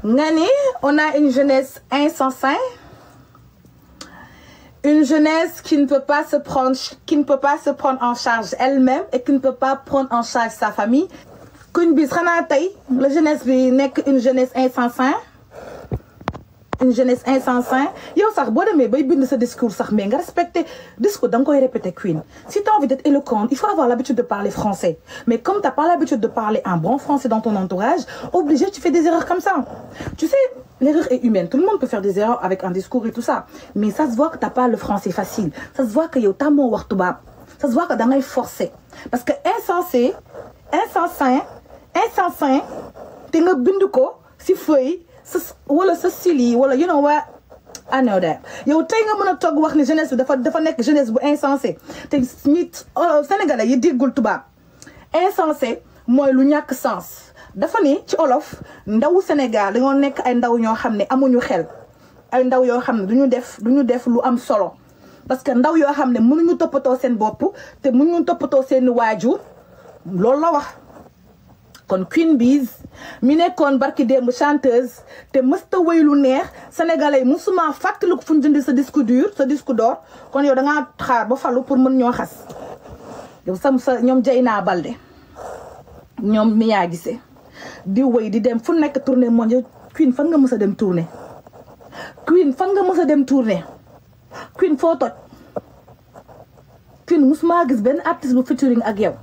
Ngani, on a une jeunesse insensée, une jeunesse qui ne peut pas se prendre en charge elle-même et qui ne peut pas prendre en charge sa famille. Kuñ bis xanaa tey la jeunesse bi nekk une jeunesse insensée. Une jeunesse insensée. Yo sax boo demee bay bind sa discours sax mais nga respecter discours da nga koy répéter Queen. Si tu as envie d'être éloquente, il faut avoir l'habitude de parler français. Mais comme tu n'as pas l'habitude de parler un bon français dans ton entourage, obligé tu fais des erreurs comme ça. Tu sais, l'erreur est humaine. Tout le monde peut faire des erreurs avec un discours et tout ça. Mais ça se voit que tu n'as pas le français facile. Ça se voit que yow tàmmoo wax tubaab. Ça se voit que da ngay forcer. Parce que insensé te nga bind ko si feuille wala sa sili wala you know what I know that yow tey nga mën a toog wax ni jeunesse bi dafa nekk jeunesse bu insensé te nit sénégalais yi déggul tubaab insensé mooy lu ñàkk sens dafa ni ci olof ndawu Sénégal dañoo nekk ay ndaw ñoo xam ne amuñu xel ay ndaw yoo xam ne duñu def lu am solo parce que ndaw yoo xam ne mënuñu toppatoo seen bopp te mënuñu toppatoo seen waajur loolu la wax. kon Queen Biz mi nekkoon barki démb chanteuse te mësta wéy lu neex sénégalais yi musuma fàttaliku fu ñu jëndi sa disque d'or kon yow da ngaa xaar ba falu pour mën ñoo xas yow sa ñoom Dieyna Baldé ñoom Mia Guissé di wéy di dem fu nekk tournée mondiale Queen fan nga mës a dem tournée Queen fan nga mës a dem tournée Queen foo toj Queen musuma gis benn artiste bu featuring ak yow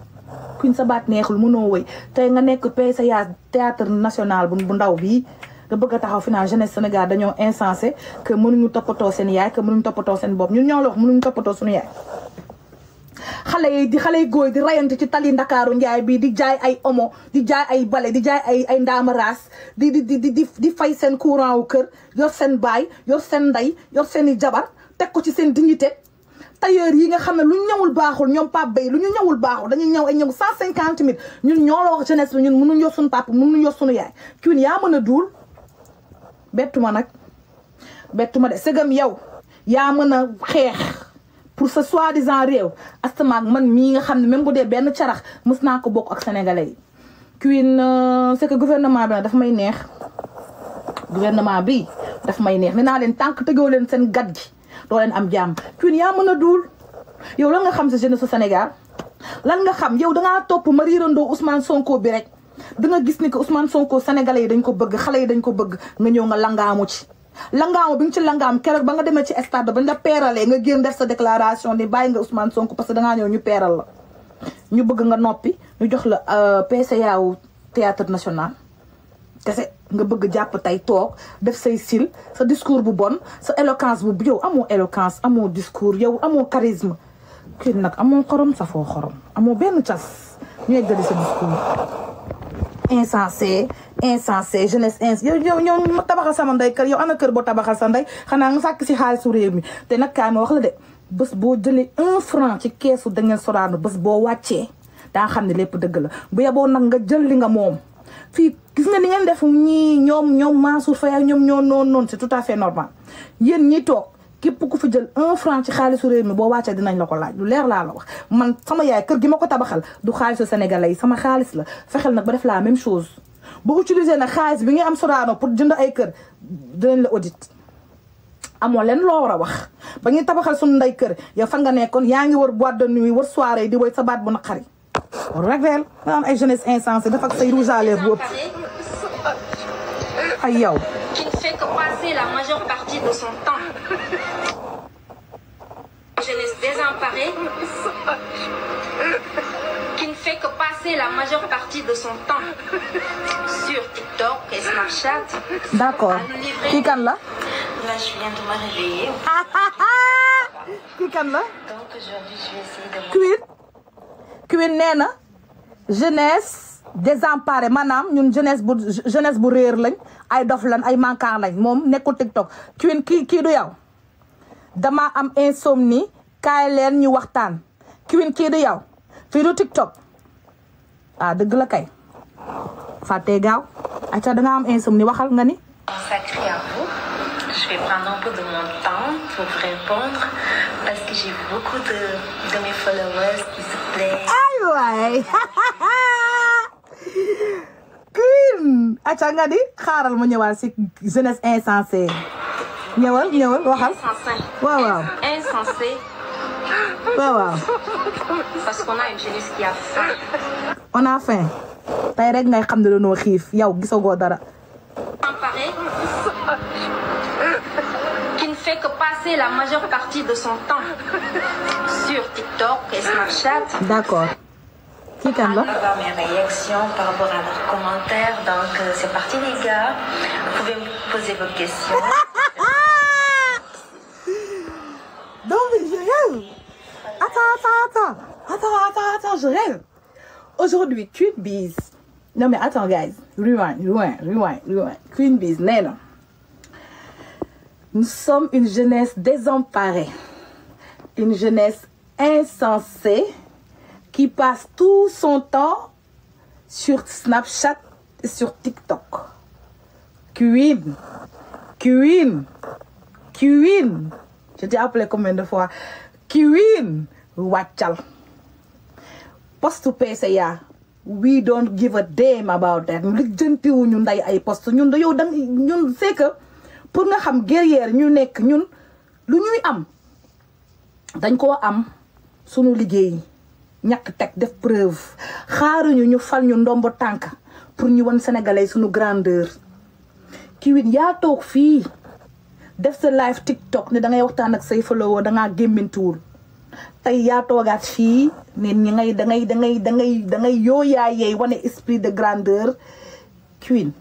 Queen sa baat neexul mënoo woy tey nga nekk PCA théâtre national bu ndaw bii nga bëgg a taxaw fi naan jeunesse Sénégal dañoo insensé que mënuñu toppatoo seen yaay que mënuñu toppatoo seen bopp ñun ñoo la wax mënuñu toppatoo suñu yaay. xale yi góor di rayante ci tali Ndakaaru Njaay bii di jaay ay omo di jaay ay bale di jaay ay ndaamaraas di fay seen courant wu kër yor seen baay yor seen ndey yor seen i jabar teg ko ci seen dignité. tailleur yi nga xam ne lu ñu ñëwul baaxul ñoom Pape Bay lu ñu ñëwul baaxul dañuy ñëw ay ñëw 150 000 ñun ñoo la wax jeunesse bi ñun mënuñ yor suñu papa mënuñ yor suñu yaay Queen yaa mën a duul bettuma de segam yow yaa mën a xeex pour ce soi-disant réew astamaak man mii nga xam ne même bu dee benn carax mës naa ko bokk ak sénégalais yi Queen c'est que gouvernement bi nag daf may neex nee naa leen tànk tegoo leen seen gat gi doo leen am jàmm Queen yaa mën a duul yow lan nga xam sa jeunesse Sénégal lan nga xam yow dangaa topp ma riirandoo Ousmane Sonko bi rek da nga gis ni que Ousmane Sonko sénégalais yi dañ ko bëgg xale yi dañ ko bëgg nga ñëw nga langaamu ci langaamu bi nga ci langaam keroog ba nga demee ci stade bañ la peeralee nga génn def sa déclaration ni bàyyi nga Ousmane Sonko parce que dangaa ñëw ñu peeral la ñu bëgg nga noppi ñu jox la PCA wu théâtre national kese nga bëgg jàpp tey toog def say sil sa discours bu bon sa éloquence bu yow amoo éloquence amoo discours yow amoo charisme kii nag amoo xorom safoo xorom amoo benn cas ñu eggali sa discours insensé jeunesse yow ma tabaxal sama ndey kër yow ana kër boo tabaxal sa ndey xanaa nga sàkk si xaalisu réew mi te nag kaay ma wax la de bés boo jëlee 1 franc ci keesu Daniel Sorano bés boo wàccee daa xam ne lépp dëgg la bu yeboo nag nga jël li nga moom fii gis nga ni ngeen def ñii ñoom Mansour Faye ak ñoom ñoo noonu c'est tout à fait normal yéen ñi toog képp ku fi jël 1 franc ci xaalisu réew mi boo wàccee dinañ la ko laaj lu leer laa la wax man sama yaay kër gi ma ko tabaxal du xaalisu sénégalais yi sama xaalis la fexeel nag ba def la même chose bu utiliser nag xaalis bi nga am Sorano pour jënd ay kër dinañ la audit amoo leen loo war a wax ba ñuy tabaxal suñu ndey kër yow fan nga nekkoon yaa ngi wër boîte de nuit wër soirée di woy sa baat bu naqari régleel nga am ay jeunesse insensée dafa ak say rouge à lèvres bu ëpp ay yow qui ne fait que passer la majeure partie de son temps jeunesse désemparée qui ne fait que passer la majeure partie de son temps sur TikTok et Snapchat. D'accord kii kan la Là, je viens de me réveiller. kii kan la Donc aujourd'hui, je vais essayer de... Queen nee na jeunesse désemparée maanaam ñun jeunesse bu réer lañ ay dof lañ ay manquant lañ moom nekkul TikTok Queen kii du yow dama am insomnie kaay leen ñu waxtaan Queen kii du yow fii du TikTok ah dëgg la kay fàttee gaaw acca da nga am insomnie waxal nga ni Consacré à vous. Je vais prendre un peu de mon temps pour vous répondre parce que j'ai beaucoup de mes followers qui se plaignent. ay waay Queen Queen acca nga di xaaral ma ñëwaat si jeunesse insensée ñëwal waxal waaw insensé waaw parce qu'on a une jeunesse qui a faim. on a faim tey rek ngay xam ne dañoo xiif yow gisagoo dara Emparé, qui ne fait que passer la majeure partie de son temps sur TikTok et Snapchat. d'accord kii kan la Avoir mes réactions par rapport à leurs commentaires. Donc, c'est parti, les gars. Vous pouvez me poser vos questions. non mais je rêve attends je rêve aujourd'hui Queen Biz non mais attends guys rewind Queen Biz nee na nous sommes une jeunesse désemparée une jeunesse insensée qui passe tout son temps sur Snapchat et sur TikTok. Queen. Je t'ai appelé combien de fois? Queen. Wàccal. Poste PCA. We don't give a damn about that. Lijjantiwu ñu nday ay poste ñun yow ñun c'est que pour nga xam guerrière ñu nekk ñun lu ñuy am dañ koo am sunu liggéey. ñàkk teg def preuve xaaruñu ñu fal ñu ndombo tànk pour ñu won sénégalais suñu grandeur Queen yaa toog fii def sa live TikTok ne dangay waxtaan ak say follower dangaa gémmintuwul tey yaa toogaat fii ne ñi ngay dangay yooyaayey wane esprit de grandeur Queen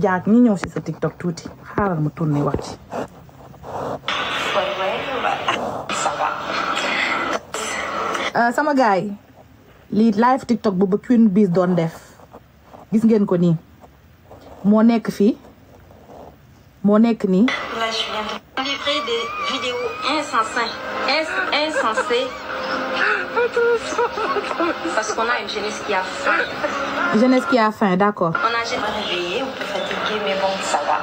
jaag ñi ñëw si sa TikTok tuuti xaaral ma tourné wax ci sama gaay lii live TikTok bu ba Queen Biz doon def gis ngeen ko nii moo nekk fii moo nekk nii. Là, je viens de livrer des vidéos insensées. Parce qu'on a une jeunesse qui a faim. Jeunesse qui a faim, d'accord. On a jamais réveillé, un peu fatigué, mais bon, ça va.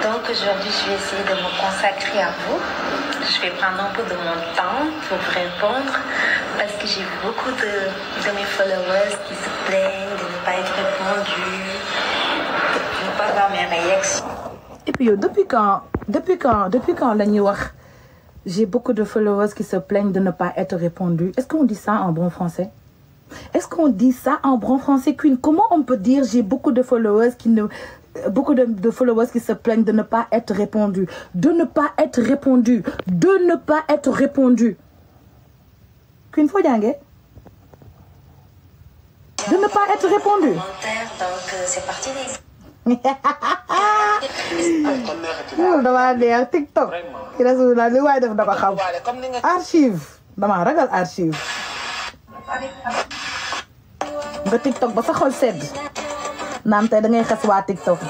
Donc aujourd'hui, je vais essayer de me consacrer à vous. Je vais prendre un peu de mon temps pour vous répondre parce que j'ai beaucoup de mes followers qui se plaignent de ne pas être répondus, de ne pas avoir mes réactions. Et puis depuis quand la ñuy wax j'ai beaucoup de followers qui se plaignent de ne pas être répondus. Est-ce qu'on dit ça en bon français? Est-ce qu'on dit ça en bon français, Queen? Comment on peut dire j'ai beaucoup de followers qui se plaignent de ne pas être répondus, de ne pas être répondus. Queen foo jàngee de ne pas être répondu. Donc c'est parti les loolu damaa neex TikTok ki rasulullah li waay def da ko xam archive damaa ragal archive nga TikTok ba sa xol sedd naan tey da ngay xas waa TikTok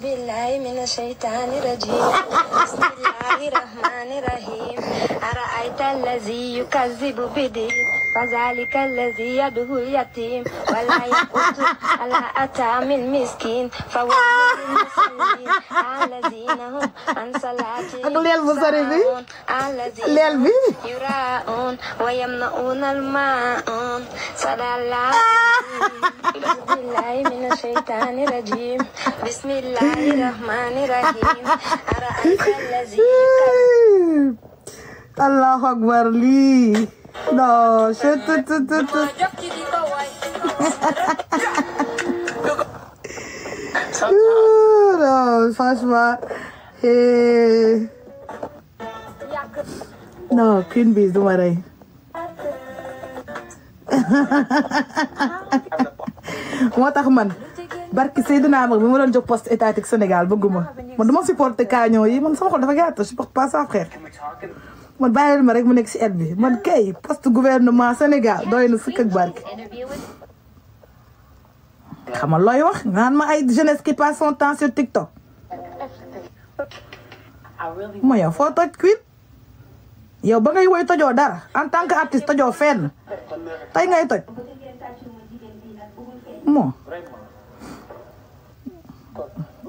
بالله من الشيطان الرجيم بسم الله الرحمن الرحيم أرأيت الذي يكذب بدين فذلك الذي يدعو اليتيم ولا يحض على طعام المسكين فويل للمصلين الذين هم عن صلاتهم ساهون الذين يراءون ويمنعون الماعون صلى الله بسم الله من الشيطان الرجيم بسم الله الرحمن الرحيم أرأيت الذي يكذب الله أكبر لي non non franchement non Queen Biz du ma rey moo tax man barki Seydina Amar bi ma doon jox poste étatique Sénégal bëgguma man duma supporter kaañoo yi man sama xol dafa gàtt je supporte pas ça frère man bàyyil ma rek mu nekk si aide bi man kay poste gouvernement Sénégal doy na sëkk ak barke xamal looy wax naan ma ay jeunesse qui passe son temps sur TikTok ma yow foo toj Queen yow ba ngay woy tojoo dara en tant que artiste tojoo fenn tey ngay toj moo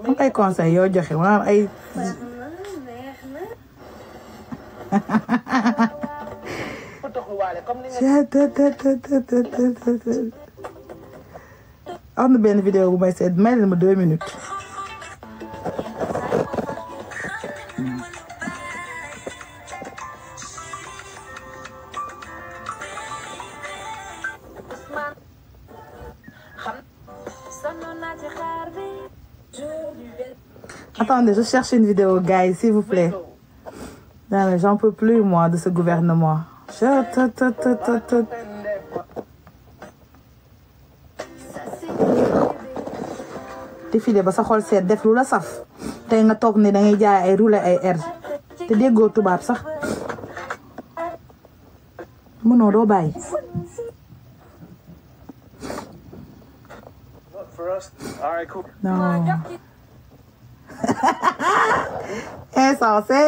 am ay conseil yoo joxe maanaam ay am na benn vidéo bu may seet may leen ma 2 minutes. Attendez, je cherche une vidéo, guys, s'il vous plaît. Non, mais j'en peux plus, moi, de ce gouvernement. Défilé ba sa xol seet def lu la saf tey nga toog ne da ngay jaay ay roulé ay air te déggoo tubaab sax mënoo doo bàyyi. Non. Insensé.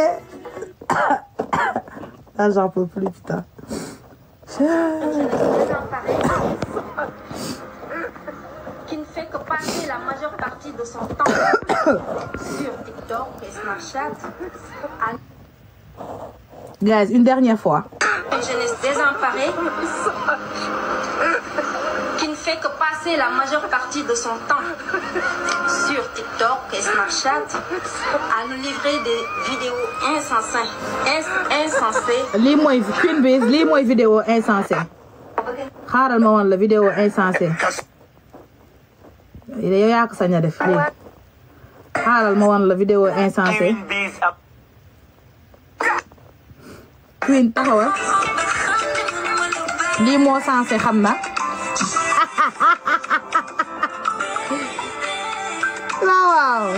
Là, j'en peux plus, putain. Qui ne fait que passer la majeure partie de son temps sur TikTok et Snapchat. Guys, une dernière fois. Une jeunesse désemparée qui ne fait que passer la majeure partie de son temps sur TikTok et Snapchat à nous livrer des vidéos insensées. Lii mooy Queen Biz, lii mooy vidéo insensé. Xaaral ma woon la vidéo insensé. Yow yaa ko sañ a def lii. Xaaral ma woon la vidéo insensé. Queen taxawal. Lii moo sensé xam na. Waaw.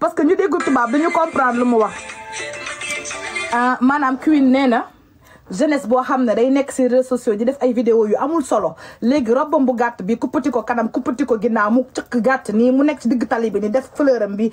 Parce que ñu déggu tubaab dañu comprendre lu mu wax. Maanaam Queen nee na jeunesse boo xam ne day nekk ci réseaux sociaux di def ay vidéo yu amul solo léegi robam bu gàtt bi kuppati ko kanam kuppati ko ginnaaw mu cëkk gàtt nii mu nekk ci digg tali bi ni def fleuram bi